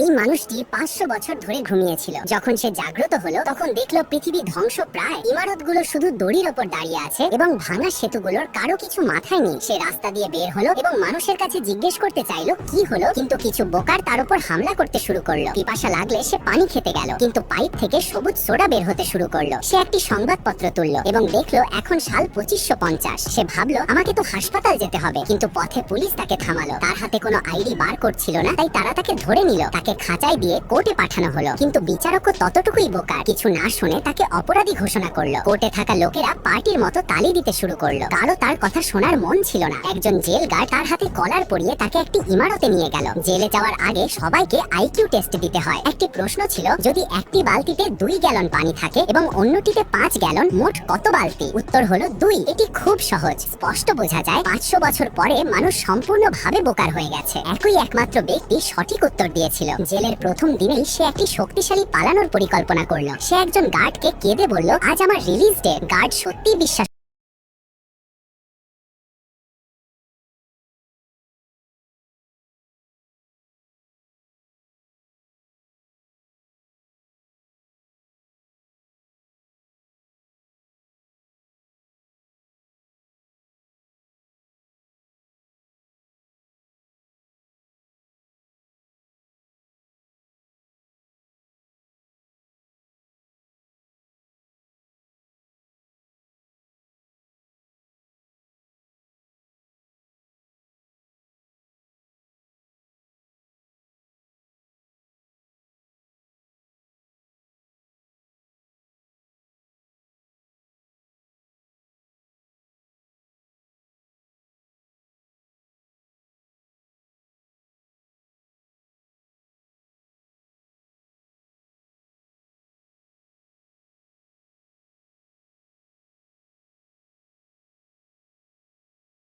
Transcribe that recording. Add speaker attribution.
Speaker 1: এই মানুষটি 500 বছর ধরে ঘুমিয়েছিল। যখন সে জাগ্রত হলো তখন দেখলো পৃথিবী ধ্বংস প্রায়, ইমারতগুলো শুধু দড়ির ওপর দাঁড়িয়ে আছে এবং ভাঙা সেতুগুলোর কারো কিছু মাথায় নেই। সে রাস্তা দিয়ে বের হলো এবং মানুষের কাছে জিজ্ঞেস করতে চাইলো কি হলো, কিন্তু কিছু বোকার তার উপর হামলা করতে শুরু করলো। পিপাসা লাগলে সে পানি খেতে গেল, কিন্তু পাইপ থেকে সবুজ সোডা বের হতে শুরু করলো। সে একটি সংবাদপত্র তুললো এবং দেখলো এখন সাল 2550। সে ভাবলো আমাকে তো হাসপাতাল যেতে হবে, কিন্তু পথে পুলিশ তাকে থামালো। তার হাতে কোনো আইডি বার করছিল না, তাই তারা তাকে ধরে নিল। তাকে খাঁচায় দিয়ে কোর্টে পাঠানো হলো, কিন্তু বিচারকও ততটুকুই বোকা, কিছু না শুনে তাকে অপরাধী ঘোষণা করলো। কোর্টে থাকা লোকেরা পার্টির মতো তালি দিতে শুরু করলো। কারো তার কথা শোনার মন ছিল না। একজন জেল গার্ড তার হাতে কলার পরিয়ে তাকে একটি ইমারতে নিয়ে গেল। জেলে যাওয়ার আগে সবাইকে আইকিউ টেস্ট দিতে হয়। একটি প্রশ্ন ছিল, যদি একটি বালতিতে 2 গ্যালন পানি থাকে এবং অন্যটিতে 5 গ্যালন, মোট কত বালতি? উত্তর হলো 2। এটি খুব সহজ। স্পষ্ট বোঝা যায় 500 বছর পরে মানুষ সম্পূর্ণভাবে বোকার হয়ে গেছে। একই একমাত্র ব্যক্তি সঠিক উত্তর দিয়েছিল। জেলের প্রথম দিনেই সে একটি শক্তিশালী পালানোর পরিকল্পনা করলো। সে একজন গার্ডকে কেঁদে বলল, আজ আমার রিলিজ ডে। গার্ড সত্যি বিশ্বাস